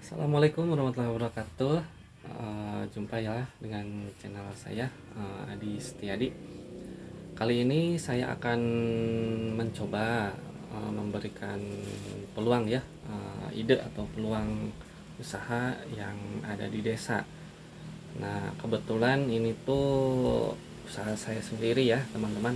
Assalamualaikum warahmatullahi wabarakatuh. Jumpa ya dengan channel saya, Adi Setiadi. Kali ini saya akan mencoba memberikan peluang ya, ide atau peluang usaha yang ada di desa. Nah, kebetulan ini tuh usaha saya sendiri ya, teman-teman.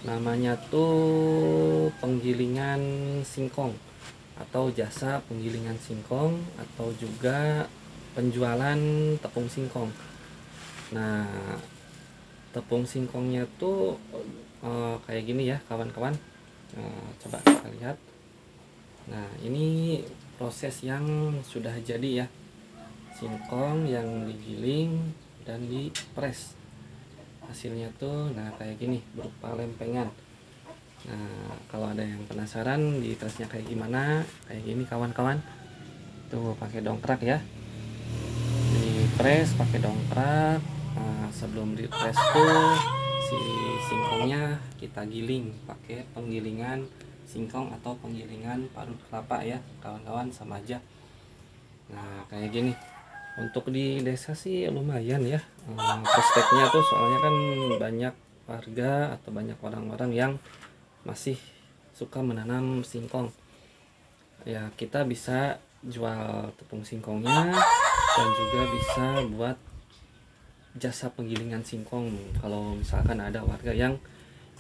Namanya tuh penggilingan singkong atau jasa penggilingan singkong atau juga penjualan tepung singkong. Nah, tepung singkongnya tuh kayak gini ya kawan-kawan. Coba kita lihat. Nah, ini proses yang sudah jadi ya, singkong yang digiling dan dipres. Hasilnya tuh nah kayak gini, berupa lempengan. Nah, kalau ada yang penasaran di presnya kayak gimana, kayak gini kawan-kawan. Tuh pakai dongkrak ya. Di press pakai dongkrak. Nah, sebelum di press tuh si singkongnya kita giling pakai penggilingan singkong atau penggilingan parut kelapa ya, kawan-kawan, sama aja. Nah, kayak gini. Untuk di desa sih lumayan ya. Prospeknya tuh soalnya kan banyak warga atau banyak orang-orang yang masih suka menanam singkong ya. Kita bisa jual tepung singkongnya dan juga bisa buat jasa penggilingan singkong kalau misalkan ada warga yang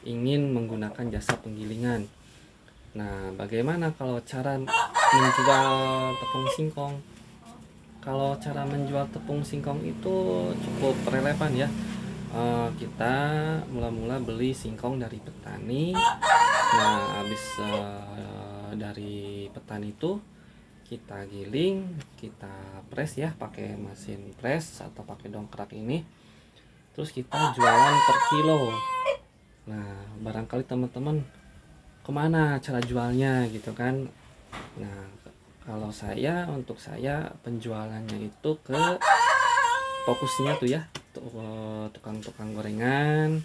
ingin menggunakan jasa penggilingan. Nah, bagaimana kalau cara menjual tepung singkong? Kalau cara menjual tepung singkong itu cukup relevan ya. Kita mula-mula beli singkong dari petani. Nah, habis dari petani itu kita giling, kita press ya pakai mesin press atau pakai dongkrak ini. Terus kita jualan per kilo. Nah, barangkali teman-teman kemana cara jualnya gitu kan. Nah, kalau untuk saya penjualannya itu ke fokusnya tuh ya, tukang-tukang gorengan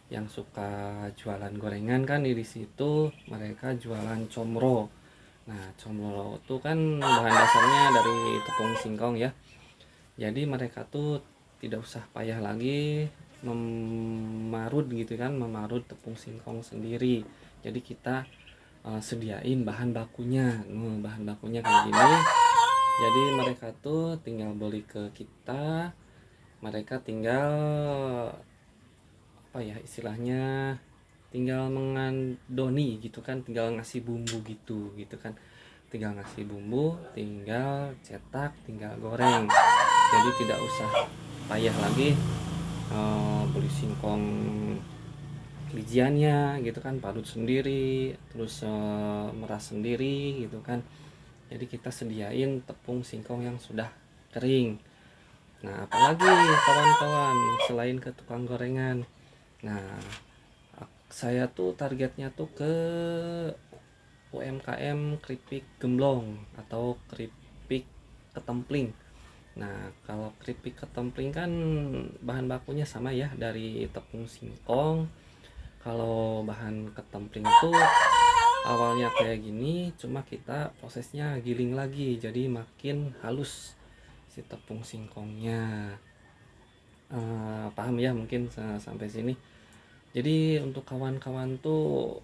yang suka jualan gorengan kan di situ mereka jualan comro. Nah, comro itu kan bahan dasarnya dari tepung singkong ya. Jadi mereka tuh tidak usah payah lagi memarut gitu kan, memarut tepung singkong sendiri. Jadi kita sediain bahan bakunya. Bahan bakunya kayak gini. Jadi mereka tuh tinggal beli ke kita. Mereka tinggal apa ya istilahnya, tinggal mengandoni gitu kan, tinggal ngasih bumbu gitu kan, tinggal ngasih bumbu, tinggal cetak, tinggal goreng. Jadi tidak usah payah lagi beli singkong bijiannya gitu kan, parut sendiri, terus meras sendiri gitu kan. Jadi kita sediain tepung singkong yang sudah kering. Nah, apalagi kawan-kawan selain ke tukang gorengan. Nah, saya tuh targetnya tuh ke UMKM keripik gemblong atau keripik ketempling. Nah, kalau keripik ketempling kan bahan bakunya sama ya, dari tepung singkong. Kalau bahan ketempling itu awalnya kayak gini, cuma kita prosesnya giling lagi jadi makin halus si tepung singkongnya. Paham ya mungkin sampai sini. Jadi untuk kawan-kawan tuh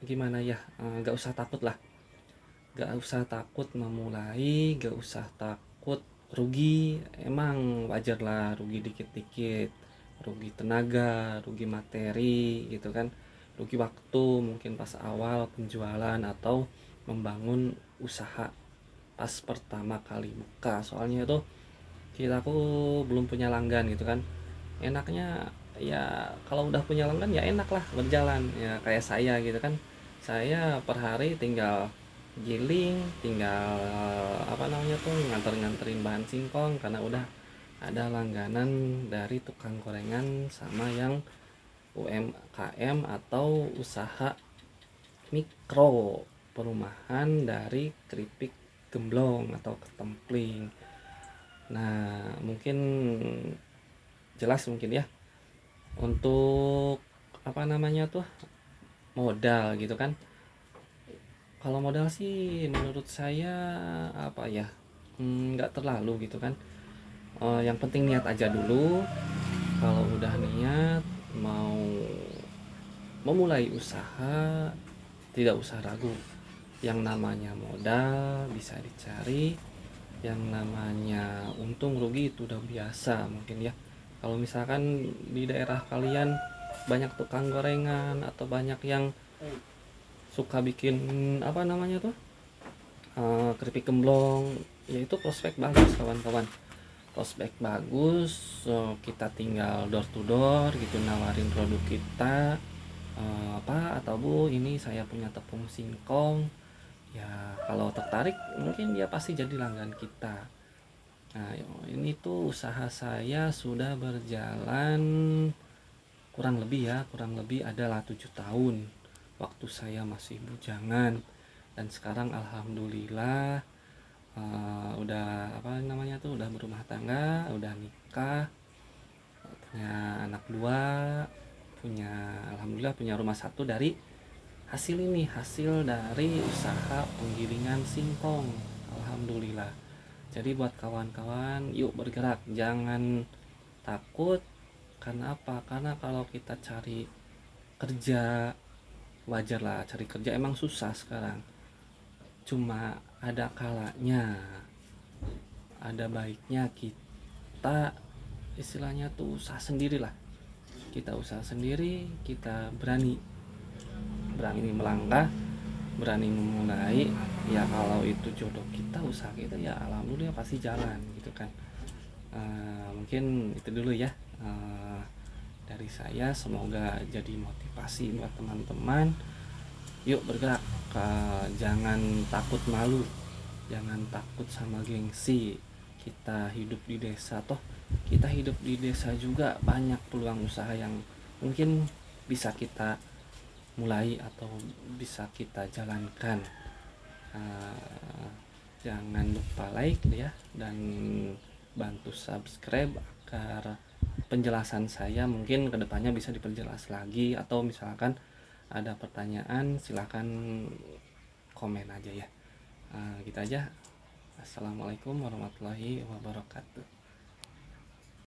gimana ya, gak usah takut lah, gak usah takut memulai, gak usah takut rugi. Emang wajar lah rugi dikit-dikit, rugi tenaga, rugi materi gitu kan, rugi waktu mungkin pas awal penjualan atau membangun usaha pas pertama kali buka. Soalnya itu aku belum punya langgan gitu kan. Enaknya ya kalau udah punya langgan ya enak lah berjalan ya, kayak saya gitu kan. Saya per hari tinggal giling, tinggal apa namanya tuh nganterin bahan singkong karena udah ada langganan dari tukang gorengan sama yang UMKM atau usaha mikro perumahan dari keripik gemblong atau ketempling. Nah, mungkin jelas mungkin ya untuk apa namanya tuh modal gitu kan. Kalau modal sih menurut saya apa ya, nggak terlalu gitu kan. Yang penting niat aja dulu. Kalau udah niat mau memulai usaha, tidak usah ragu. Yang namanya modal bisa dicari, yang namanya untung rugi itu udah biasa mungkin ya. Kalau misalkan di daerah kalian banyak tukang gorengan atau banyak yang suka bikin apa namanya tuh, keripik gemblong, ya itu prospek bagus kawan-kawan. Prospek bagus. Kita tinggal door to door gitu nawarin produk kita. Pak atau Bu, ini saya punya tepung singkong, ya kalau tertarik mungkin dia pasti jadi langgan kita. Nah, ini tuh usaha saya sudah berjalan kurang lebih adalah 7 tahun waktu saya masih bujangan, dan sekarang alhamdulillah udah apa namanya tuh udah berumah tangga, udah nikah, punya anak 2, punya alhamdulillah punya rumah satu dari hasil dari usaha penggilingan singkong, alhamdulillah. Jadi buat kawan-kawan, yuk bergerak, jangan takut. Karena apa? Karena kalau kita cari kerja, wajar lah cari kerja, emang susah sekarang. Cuma ada kalanya, ada baiknya kita istilahnya tuh usaha sendiri lah. Kita usaha sendiri, kita berani melangkah, berani memulai. Ya kalau itu jodoh kita, usaha kita, ya alhamdulillah pasti jalan gitu kan. Mungkin itu dulu ya dari saya, semoga jadi motivasi buat teman-teman. Yuk bergerak, jangan takut malu, jangan takut sama gengsi. Kita hidup di desa, toh kita hidup di desa juga banyak peluang usaha yang mungkin bisa kita mulai atau bisa kita jalankan. Jangan lupa like ya, dan bantu subscribe agar penjelasan saya mungkin kedepannya bisa diperjelas lagi, atau misalkan ada pertanyaan silahkan komen aja ya. Gitu aja. Assalamualaikum warahmatullahi wabarakatuh.